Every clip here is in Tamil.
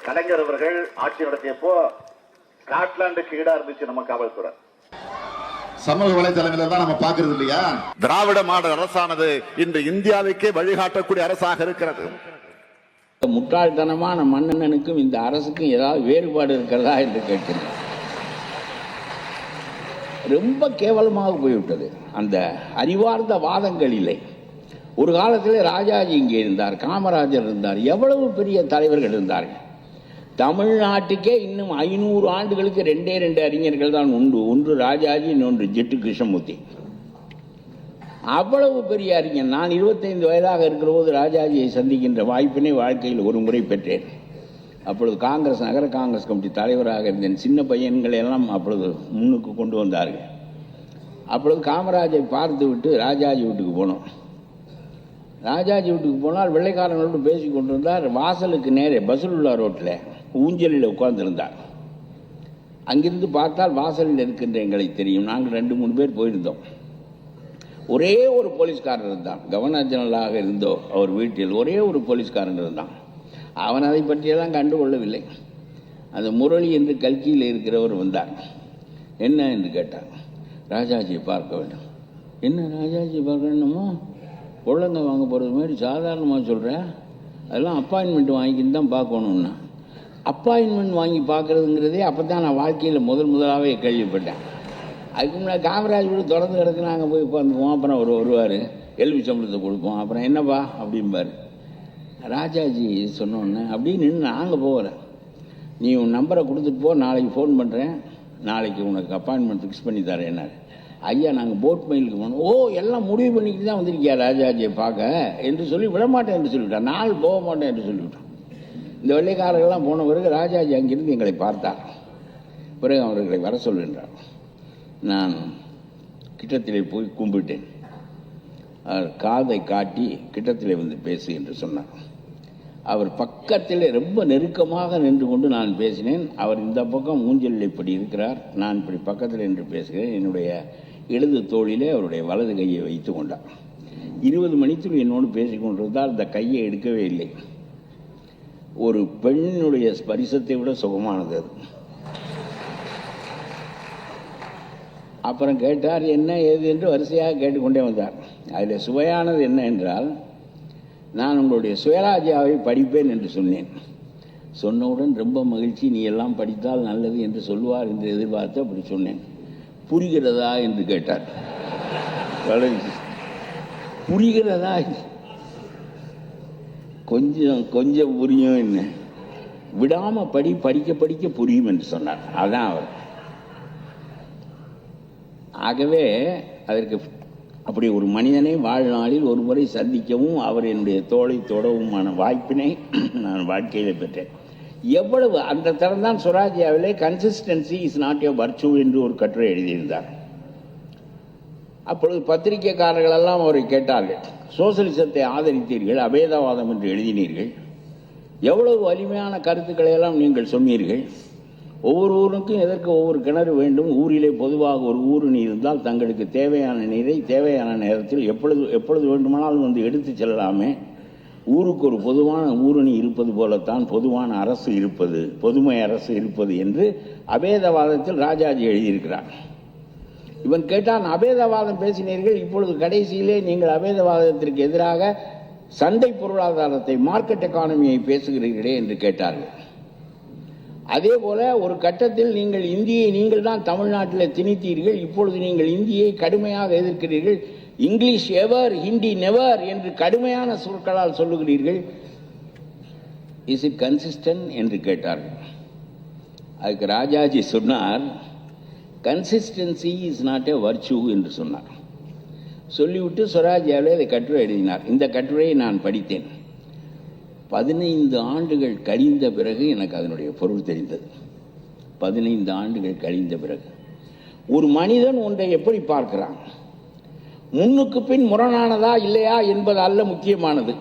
கலைஞர் அவர்கள் ஆட்சி நடத்தியப்போ ஸ்காட்லாந்துக்கு ஈடா இருந்துச்சு நம்ம காவல்துறை. சமூக வலைதளங்களில் தான் நம்ம பாக்குறது இல்லையா? திராவிட மாடல் அரசானது இன்று இந்தியாவுக்கே வழிகாட்டக்கூடிய அரசாக இருக்கிறது. முட்டாள்தனமான மன்னனுக்கும் இந்த அரசுக்கும் ஏதாவது வேறுபாடு இருக்கிறதா என்று கேட்கிறேன். ரொம்ப கேவலமாக போய்விட்டது. அந்த அறிவார்ந்த வாதங்கள் இல்லை. ஒரு காலத்தில் ராஜாஜி இங்கே இருந்தார், காமராஜர் இருந்தார், எவ்வளவு பெரிய தலைவர்கள் இருந்தார்கள். தமிழ்நாட்டுக்கே இன்னும் 500 ஆண்டுகளுக்கு 2 அறிஞர்கள் தான் உண்டு. ஒன்று ராஜாஜி, இன்னொன்று ஜெட்டு கிருஷ்ணமூர்த்தி. அவ்வளவு பெரிய அறிஞர். நான் 25 வயதாக இருக்கிற போது ராஜாஜியை சந்திக்கின்ற வாய்ப்பினை வாழ்க்கையில் ஒரு முறை பெற்றேன். அப்பொழுது காங்கிரஸ் நகர காங்கிரஸ் கமிட்டி தலைவராக இருந்தேன். சின்ன பையன்களை எல்லாம் அப்பொழுது முன்னுக்கு கொண்டு வந்தார்கள். அப்பொழுது காமராஜை பார்த்து விட்டு ராஜாஜி வீட்டுக்கு போனோம். ராஜாஜி வீட்டுக்கு போனால் வெள்ளைக்காரங்களோடு பேசி கொண்டிருந்தார். வாசலுக்கு நேரே பசுலுல்லா ரோட்டில் ஊஞ்சலில் உட்கார்ந்துருந்தார். அங்கிருந்து பார்த்தால் வாசலில் இருக்கின்ற எங்களை தெரியும். நாங்கள் 2-3 பேர் போயிருந்தோம். ஒரே ஒரு போலீஸ்காரர் இருந்தான். கவர்னர் ஜெனரலாக இருந்தோ அவர் வீட்டில் ஒரே ஒரு போலீஸ்காரன் இருந்தான். அவன் அதை பற்றியெல்லாம் கண்டுகொள்ளவில்லை. அந்த முரளி என்று கல்கியில் இருக்கிறவர் வந்தார். என்ன என்று கேட்டார். ராஜாஜியை பார்க்க வேண்டும். என்ன ராஜாஜியை பார்க்க வேண்டுமோ? குழந்தை வாங்க போகிறது மாதிரி சாதாரணமாக சொல்கிறேன். அதெல்லாம் அப்பாயின்மெண்ட் வாங்கிக்கின்னு தான் பார்க்கணுன்னா. அப்பாயின்மெண்ட் வாங்கி பார்க்குறதுங்கிறதே அப்போ தான் நான் வாழ்க்கையில் முதலாகவே கேள்விப்பட்டேன். அதுக்கு முன்னாடி காமராஜ் வீடு தொடர்ந்து கிடக்கு. நாங்கள் போய் உட்காந்துக்குவோம். அப்புறம் அவர் வருவார், எலும்பி சம்பளத்தை கொடுப்போம். அப்புறம் என்னப்பா அப்படிம்பார். ராஜாஜி சொன்னோன்னே அப்படின்னு நாங்கள் போகிறேன். நீ உன் நம்பரை கொடுத்துட்டு போ, நாளைக்கு ஃபோன் பண்ணுறேன், நாளைக்கு உனக்கு அப்பாயின்மெண்ட் ஃபிக்ஸ் பண்ணி தரேன். என்ன ஐயா, நாங்கள் போட் மெயிலுக்கு போனோம். ஓ, எல்லாம் முடிவு பண்ணிக்கிட்டு தான் வந்திருக்கியா ராஜாஜியை பார்க்க என்று சொல்லி விடமாட்டேன் என்று சொல்லிவிட்டான். நாள் போக மாட்டேன் என்று சொல்லிவிட்டான். இந்த வெள்ளைக்காரர்கள்லாம் போன பிறகு ராஜாஜி அங்கிருந்து எங்களை பார்த்தார். பிறகு அவர்களை வர சொல்கின்றார். நான் கிட்டத்திலே போய் கும்பிட்டேன். அவர் காதை காட்டி கிட்டத்திலே வந்து பேசு என்று சொன்னார். அவர் பக்கத்திலே ரொம்ப நெருக்கமாக நின்று கொண்டு நான் பேசினேன். அவர் இந்த பக்கம் ஊஞ்சலில் இப்படி இருக்கிறார், நான் இப்படி பக்கத்தில் நின்று பேசுகிறேன். என்னுடைய இடது தோளிலே அவருடைய வலது கையை வைத்து கொண்டார். 20 மணித்துள் என்னோடு பேசி கொண்டிருந்தால் அந்த கையை எடுக்கவே இல்லை. ஒரு பெண்ணுடைய ஸ்பரிசத்தை விட சுகமானது அது. அப்புறம் கேட்டார் என்ன ஏது என்று வரிசையாக கேட்டுக்கொண்டே வந்தார். அதில் சுவையானது என்ன என்றால், நான் உங்களுடைய சுயராஜ்யாவை படிப்பேன் என்று சொன்னேன். சொன்னவுடன் ரொம்ப மகிழ்ச்சி, நீ எல்லாம் படித்தால் நல்லது என்று சொல்வார் என்று எதிர்பார்த்து அப்படி சொன்னேன். புரிகிறதா என்று கேட்டார். புரிகிறதா? கொஞ்சம் புரியும். என்ன விடாமல் படிக்க படிக்க புரியும் என்று சொன்னார். அதான் அவர். ஆகவே அதற்கு அப்படி ஒரு மனிதனை வாழ்நாளில் ஒரு முறை சந்திக்கவும் அவர் என்னுடைய தோளை தொடவுமான வாய்ப்பினை நான் வாழ்க்கையில் பெற்றேன். எவ்வளவு அந்த தரம்தான் சுவராஜ்யாவிலே consistency is not a virtue என்று ஒரு கட்டுரை எழுதியிருந்தார். அப்பொழுது பத்திரிகைக்காரர்கள் எல்லாம் அவரை கேட்டார்கள், சோசலிசத்தை ஆதரித்தீர்கள், அபேதவாதம் என்று எழுதினீர்கள், எவ்வளவு வலிமையான கருத்துக்களை எல்லாம் நீங்கள் சொன்னீர்கள். ஒவ்வொரு ஊருக்கும் எதற்கு ஒவ்வொரு கிணறு வேண்டும், ஊரிலே பொதுவாக ஒரு ஊருணி இருந்தால் தங்களுக்கு தேவையான நீரை தேவையான நேரத்தில் எப்பொழுது வேண்டுமானாலும் வந்து எடுத்து செல்லலாமே. ஊருக்கு ஒரு பொதுவான ஊருணி இருப்பது போலத்தான் பொதுவான அரசு இருப்பது, பொதுமை அரசு இருப்பது என்று அபேதவாதத்தில் ராஜாஜி எழுதியிருக்கிறார். இவன் கேட்டான், அபேதவாதம் பேசினீர்கள், இப்பொழுது கடைசியிலே நீங்கள் அபேதவாதத்திற்கு எதிராக சந்தை பொருளாதாரத்தை, மார்க்கெட் எக்கானமியை பேசுகிறீர்களே என்று கேட்டார்கள். அதே போல ஒரு கட்டத்தில் நீங்கள் இந்தியை நீங்கள் தான் தமிழ்நாட்டில் திணித்தீர்கள், இப்பொழுது நீங்கள் இந்தியை கடுமையாக எதிர்க்கிறீர்கள். இங்கிலீஷ் எவர், ஹிந்தி நெவர் என்று கடுமையான சொற்களால் சொல்லுகிறீர்கள். இஸ் இட் கன்சிஸ்டன்ட் என்று கேட்டார்கள். அதுக்கு ராஜாஜி சொன்னார், consistency is not a virtue என்று சொன்னார். சொல்லிவிட்டு சுவராஜ்யாவிலே அதை கட்டுரை எழுதினார். இந்த கட்டுரையை நான் படித்தேன். 15 ஆண்டுகள் கழிந்த பிறகு எனக்கு அதனுடைய பொருள் தெரிந்தது. 15 ஆண்டுகள் கழிந்த பிறகு ஒரு மனிதன் ஒன்றை எப்படி பார்க்கிறான், முன்னுக்கு பின் முரணானதா இல்லையா என்பது அல்ல முக்கியமானது,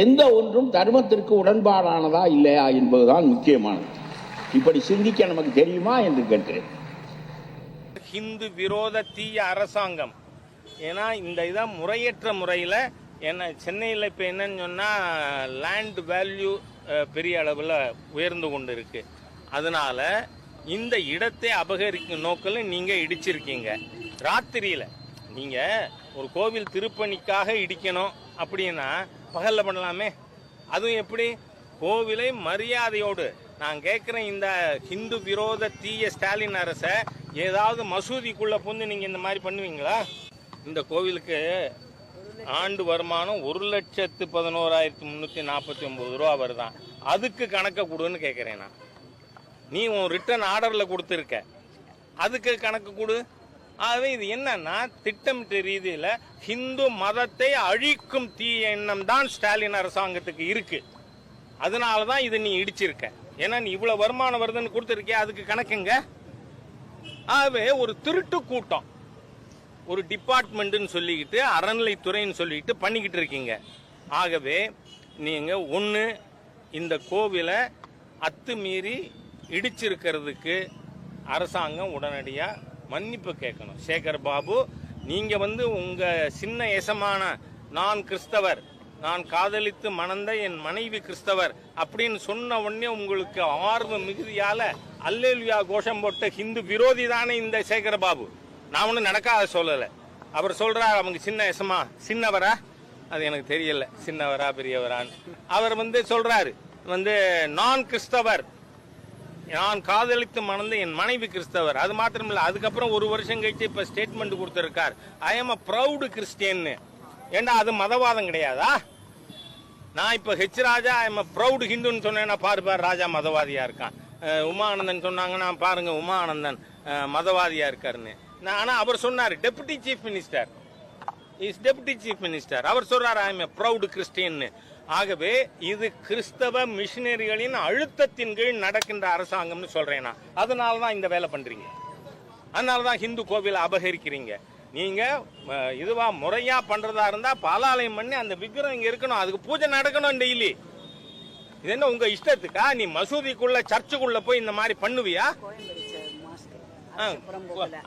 எந்த ஒன்றும் தர்மத்திற்கு உடன்பாடானதா இல்லையா என்பதுதான் முக்கியமானது. இப்படி சிந்திக்க நமக்கு தெரியுமா என்று கேட்கிறேன். ஹிந்து விரோத தீய அரசாங்கம். ஏன்னா இந்த இதான் முறையற்ற முறையில் என்ன சென்னையில் இப்போ என்னன்னு சொன்னால் லேண்ட் வேல்யூ பெரிய அளவில் உயர்ந்து கொண்டு இருக்கு. அதனால இந்த இடத்தை அபகரிக்கும் நோக்கில் நீங்கள் இடிச்சிருக்கீங்க. ராத்திரியில் நீங்கள் ஒரு கோவில் திருப்பணிக்காக இடிக்கணும் அப்படின்னா பகலில் பண்ணலாமே. அதுவும் எப்படி? கோவிலை மரியாதையோடு நான் கேட்குறேன், இந்த ஹிந்து விரோத தீய ஸ்டாலின் அரசை ஏதாவது மசூதிக்குள்ளே புந்து நீங்கள் இந்த மாதிரி பண்ணுவீங்களா? இந்த கோவிலுக்கு ஆண்டு வருமானம் 1,11,349 ரூபா வருதான். அதுக்கு கணக்கை கொடுன்னு கேட்குறேன் நான். நீ உன் ரிட்டர்ன் ஆர்டரில் கொடுத்துருக்க, அதுக்கு கணக்கு கொடு. ஆகவே இது என்னன்னா திட்டமிட்ட ரீதியில் ஹிந்து மதத்தை அழிக்கும் தீய எண்ணம் தான் ஸ்டாலின் அரசாங்கத்துக்கு இருக்கு. அதனால தான் இதை நீ இடிச்சிருக்க. ஏன்னா நீ இவ்வளவு வருமானம் வருதுன்னு கொடுத்துருக்கிய, அதுக்கு கணக்குங்க. ஆகவே ஒரு திருட்டு கூட்டம், ஒரு டிபார்ட்மெண்ட்னு சொல்லிக்கிட்டு அறநிலைத்துறைன்னு சொல்லிக்கிட்டு பண்ணிக்கிட்டு இருக்கீங்க. ஆகவே நீங்க ஒன்று, இந்த கோவிலை அத்துமீறி இடிச்சிருக்கிறதுக்கு அரசாங்கம் உடனடியாக மன்னிப்பு கேட்கணும். சேகர் பாபு, நீங்க உங்க சின்ன எசமான நான் கிறிஸ்தவர், நான் காதலித்து மணந்த என் மனைவி கிறிஸ்தவர் அப்படின்னு சொன்ன உடனே உங்களுக்கு ஆர்வ மிகுதியால அல்லேலுயா கோஷம் போட்ட ஹிந்து விரோதி தானே இந்த சேகர் பாபு. நான் ஒன்றும் நடக்காத சொல்லலை. அவர் சொல்றார் அவங்க சின்ன எசமா, சின்னவரா அது எனக்கு தெரியல, சின்னவரா பெரியவரான்னு. அவர் சொல்றாரு நான் கிறிஸ்தவர், நான் காதலித்து மணந்த என் மனைவி கிறிஸ்தவர். அது மாத்திரம் இல்ல, அதுக்கப்புறம் ஒரு வருஷம் கழிச்சு இப்ப ஸ்டேட்மெண்ட் கொடுத்திருக்கார், I am a proud Christian. ஏண்டா அது மதவாதம் கிடையாதா? நான் இப்ப H Raja I am a proud ஹிந்துன்னு சொன்னேன்னா பாரு ராஜா மதவாதியா இருக்கான். உமானந்தன் சொன்னாங்கன்னா பாருங்க உமானந்தன் மதவாதியா இருக்காருன்னு. ஆனா அவர் சொன்னார் deputy chief minister, is deputy chief minister, அவர் சொல்றாரு I am a proud Christian. ஆகவே இது கிறிஸ்தவ மிஷினரிகளின் அழுத்தத்தின் கீழ் நடக்கின்ற அரசாங்கம்னு சொல்றேன் நான். அதனால தான் இந்த வேலை பண்றீங்க, அதனால தான் ஹிந்து கோவிலை அபகரிக்கிறீங்க. நீங்க இதுவா முறையா பண்றதா இருந்தா பாலாலயம் பண்ணி அந்த விக்கிரம் இங்க இருக்கணும், அதுக்கு பூஜை நடக்கணும் டெய்லி. இது என்ன உங்க இஷ்டத்துக்கா? நீ மசூதிக்குள்ள சர்ச்சுக்குள்ள போய் இந்த மாதிரி பண்ணுவியா?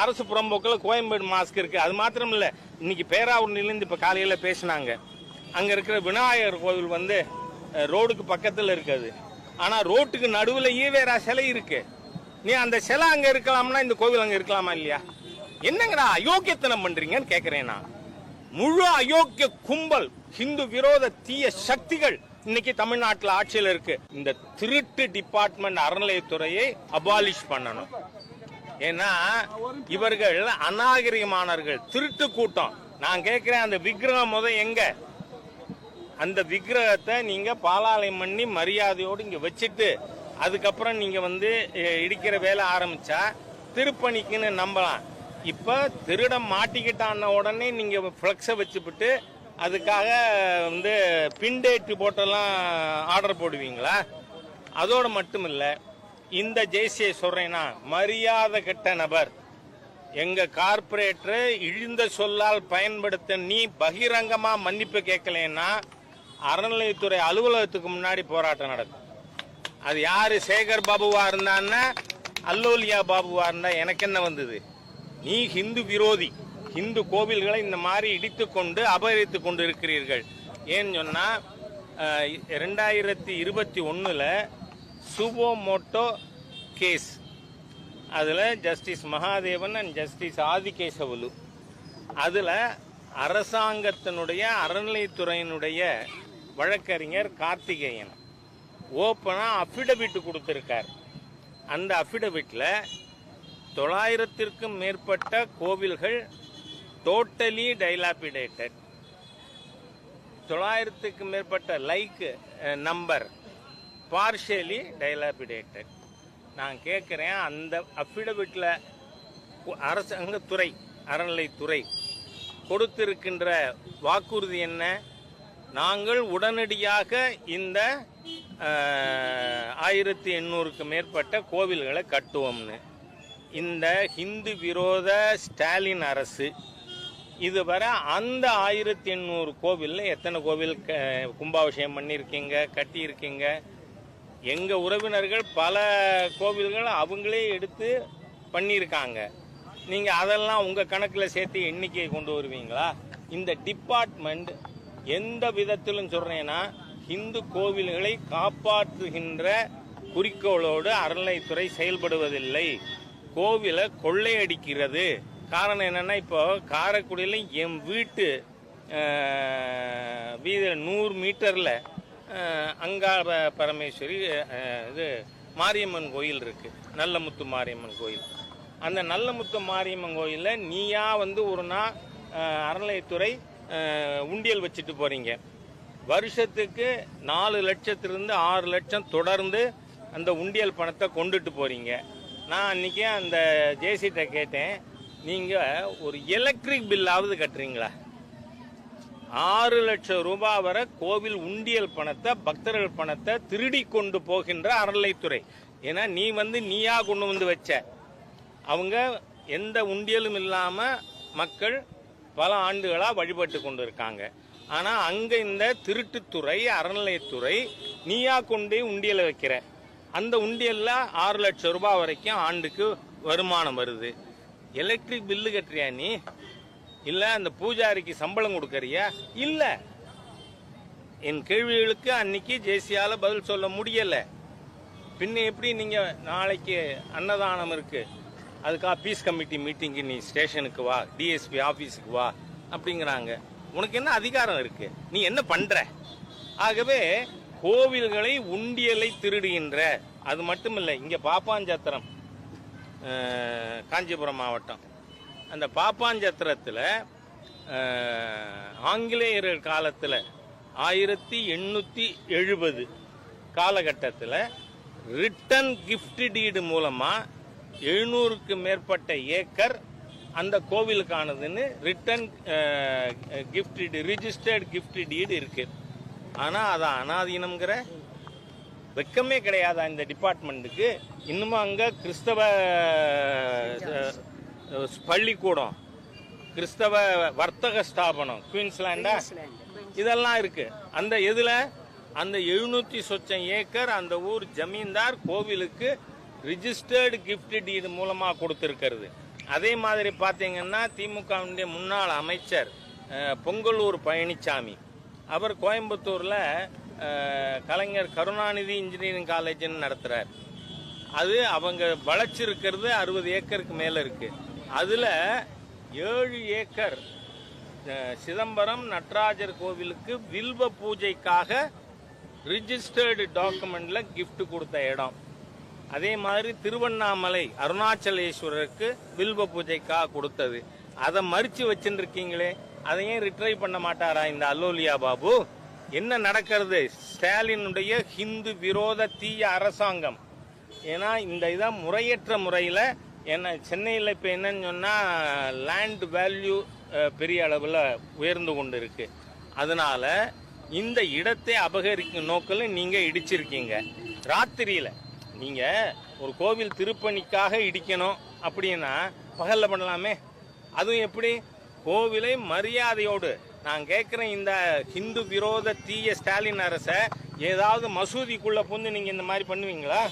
அரசு புறம்போக்கில் கோயம்பேடு மாஸ்க் இருக்கு. அது மாத்திரம் இல்ல, இன்னைக்கு பேராவூர்னிலிருந்து இப்ப காலையில பேசினாங்க, அங்க இருக்கிற விநாயகர் கோவில் ரோடுக்கு பக்கத்துல இருக்காது, ஆனா ரோட்டுக்கு நடுவுல ஈவேரா சிலை இருக்கு. நீ அந்த சிலை அங்க இருக்கலாம்னா இந்த கோவில் அங்க இருக்கலாமா இல்லையா? என்னங்கடா அயோக்கியத்தனம் பண்றீங்கன்னு கேக்குறேன் நான். முழு அயோக்கிய கும்பல், ஹிந்து விரோத தீய சக்திகள் இன்னைக்கு தமிழ்நாட்டில் ஆட்சியில் இருக்கு. இந்த திருட்டு டிபார்ட்மெண்ட் அறநிலையத்துறையை அபாலிஷ் பண்ணணும். ஏன்னா இவர்கள் அநாகரிகமானவர்கள், திருட்டு கூட்டம். நான் கேட்கிறேன், அந்த விக்கிரகம் எங்க? அந்த விக்கிரகத்தை நீங்க பாலாலயம் பண்ணி மரியாதையோடு இங்க வச்சுட்டு அதுக்கப்புறம் நீங்க இடிக்கிற வேலை ஆரம்பிச்சா திருப்பணிக்குன்னு நம்பலாம். இப்ப திருடம் மாட்டிக்கிட்டான உடனே நீங்க பிளக்ஸை வச்சுவிட்டு அதுக்காக பின்டேட்டு போட்டெல்லாம் ஆர்டர் போடுவீங்களா? அதோட மட்டும் இல்ல, இந்த ஜெய்சியை சொல்றேன்னா மரியாதை கெட்ட நபர், எங்க கார்பரேட்டர் இழிந்த சொல்லால் பயன்படுத்த நீ பகிரங்கமா மன்னிப்பு கேட்கலன்னா அறநிலையத்துறை அலுவலகத்துக்கு முன்னாடி போராட்டம் நடக்கும். அது யாரு சேகர் பாபுவா இருந்தான்னா அல்லோலியா பாபுவா இருந்தா எனக்கு என்ன வந்தது? நீ ஹிந்து விரோதி, ஹிந்து கோவில்களை இந்த மாதிரி இடித்துக் கொண்டு அபகரித்துக் கொண்டு இருக்கிறீர்கள். ஏன்னு சொன்னா 2021 சுபோமோட்டோ கேஸ், அதுல justice Mahadevan and justice Adikesavalu, அதுல அரசாங்கத்தினுடைய அறநிலைத்துறையினுடைய வழக்கறிஞர் கார்த்திகேயன் ஓப்பனா அபிடவிட் கொடுத்திருக்கார். அந்த அபிடவிட்ல 900க்கும் மேற்பட்ட கோவில்கள் டோட்டலி டைலாபிடேட்டட், 900க்கும் மேற்பட்ட நம்பர் பார்ஷியலி டைலாபிடேட்டட். நான் கேட்கிறேன், அந்த அபிடவிட்ல அரசாங்கத்துறை அறநிலைத்துறை கொடுத்திருக்கின்ற வாக்குறுதி என்ன? நாங்கள் உடனடியாக இந்த 1800க்கும் மேற்பட்ட கோவில்களை கட்டுவோம்னு. இந்த ஹிந்து விரோத ஸ்டாலின் அரசு இதுவரை அந்த 1800 கோவில்ல எத்தனை கோவில் கும்பாபிஷேகம் பண்ணியிருக்கீங்க, கட்டியிருக்கீங்க? எங்க உறவினர்கள் பல கோவில்கள் அவங்களே எடுத்து பண்ணியிருக்காங்க. நீங்க அதெல்லாம் உங்க கணக்கில் சேர்த்து எண்ணிக்கையை கொண்டு வருவீங்களா? இந்த டிபார்ட்மெண்ட் எந்த விதத்திலும் சொல்றேன்னா இந்து கோவில்களை காப்பாற்றுகின்ற குறிக்கோளோடு அறநிலைத்துறை செயல்படுவதில்லை. கோவிலை கொள்ளையடிக்கிறது. காரணம் என்னன்னா, இப்போ காரைக்குடியில் என் வீட்டு வீதி 100 மீட்டரில் அங்காள பரமேஸ்வரி இது மாரியம்மன் கோயில் இருக்கு, நல்லமுத்து மாரியம்மன் கோயில். அந்த நல்லமுத்து மாரியம்மன் கோயிலில் நீயா ஒரு நாள் அறநிலையத்துறை உண்டியல் வச்சுட்டு போறீங்க. வருஷத்துக்கு 4 லட்சத்திலிருந்து 6 லட்சம் தொடர்ந்து அந்த உண்டியல் பணத்தை கொண்டுட்டு போறீங்க. நான் அன்னைக்கே அந்த ஜேசிட்ட கேட்டேன், நீங்க ஒரு எலக்ட்ரிக் பில்லாவது கட்டுறீங்களா? 6 லட்சம் ரூபாய் வரை கோவில் உண்டியல் பணத்தை, பக்தர்கள் பணத்தை திருடி கொண்டு போகின்ற அறநிலைத்துறை. ஏன்னா நீ நீயா கொண்டு வந்து வச்ச, அவங்க எந்த உண்டியலும் இல்லாம மக்கள் பல ஆண்டுகளா வழிபட்டு கொண்டு இருக்காங்க. ஆனா அங்க இந்த திருட்டுத்துறை, அறநிலையத்துறை நீயா கொண்டு உண்டியலை வைக்கிற. அந்த உண்டியல்ல 6 லட்சம் ரூபாய் வரைக்கும் ஆண்டுக்கு வருமானம் வருது. எலக்ட்ரிக் பில்லு கட்டுறியா நீ? இல்ல அந்த பூஜாரிக்கு சம்பளம் கொடுக்கறியா? இல்ல. என் கேள்விகளுக்கு அன்னைக்கு ஜேசியால பதில் சொல்ல முடியல. பின்ன எப்படி நீங்க நாளைக்கு அன்னதானம் இருக்கு, அதுக்காக பீஸ் கமிட்டி மீட்டிங்கு நீ ஸ்டேஷனுக்கு வா, டிஎஸ்பி ஆபீஸுக்கு வா அப்படிங்கிறாங்க. உனக்கு என்ன அதிகாரம் இருக்கு? நீ என்ன பண்ற? ஆகவே கோவில்களை உண்டியலை திருடுகின்ற, அது மட்டும் இல்லை, இங்க பாப்பாஞ்சத்திரம், காஞ்சிபுரம் மாவட்டம், அந்த பாப்பாஞ்சத்திரத்தில் ஆங்கிலேயர்கள் காலத்தில் 1870 காலகட்டத்தில் ரிட்டன் கிஃப்ட் டீடு மூலமா 700க்கு மேற்பட்ட ஏக்கர் அந்த கோவிலுக்கானதுன்னு written gift deed, registered gift deed இருக்கு. ஆனா அது அனாதீனம்ங்கிற வெக்கமே கிடையாதா இந்த டிபார்ட்மெண்ட்டுக்கு? இன்னும் அங்க கிறிஸ்தவ பள்ளிக்கூடம், கிறிஸ்தவ வர்த்தக ஸ்தாபனம், குயின்ஸ்லாண்டா, இதெல்லாம் இருக்கு. அந்த இதுல அந்த 700 சொச்சம் ஏக்கர் அந்த ஊர் ஜமீன்தார் கோவிலுக்கு ரிஜிஸ்டர்டு கிஃப்ட் டீடு மூலமா கொடுத்திருக்கிறது. அதே மாதிரி பாத்தீங்கன்னா திமுகவுடைய முன்னாள் அமைச்சர் பொங்கலூர் பழனிசாமி, அவர் கோயம்புத்தூர்ல கலைஞர் கருணாநிதி இன்ஜினியரிங் காலேஜ்னு நடத்துறார். அது அவங்க வளைச்சிருக்கிறது 60 ஏக்கருக்கு மேல இருக்கு. அதுல 7 ஏக்கர் சிதம்பரம் நடராஜர் கோவிலுக்கு வில்வ பூஜைக்காக ரிஜிஸ்டர்டு டாக்குமெண்ட்ல கிஃப்ட் கொடுத்த இடம். அதே மாதிரி திருவண்ணாமலை அருணாச்சலேஸ்வரருக்கு வில்வ பூஜைக்காக கொடுத்தது. அதை மறிச்சு வச்சுருக்கீங்களே, அதையும் ரிட்ரை பண்ண மாட்டாரா இந்த அல்லோலியா பாபு? என்ன நடக்கிறது? ஸ்டாலினுடைய ஹிந்து விரோத தீய அரசாங்கம். ஏன்னா இந்த இதான் முறையற்ற முறையில் என்ன சென்னையில் இப்போ என்னன்னு சொன்னால் லேண்ட் வேல்யூ பெரிய அளவில் உயர்ந்து கொண்டு இருக்கு. அதனால இந்த இடத்தை அபகரிக்கும் நோக்கில் நீங்கள் இடிச்சிருக்கீங்க. ராத்திரியில் நீங்கள் ஒரு கோவில் திருப்பணிக்காக இடிக்கணும் அப்படின்னா பகலில் பண்ணலாமே. அதுவும் எப்படி? கோவிலை மரியாதையோடு நான் கேட்குறேன், இந்த ஹிந்து விரோத தீய ஸ்டாலின் அரசை ஏதாவது மசூதிக்குள்ளே புந்து நீங்கள் இந்த மாதிரி பண்ணுவீங்களா?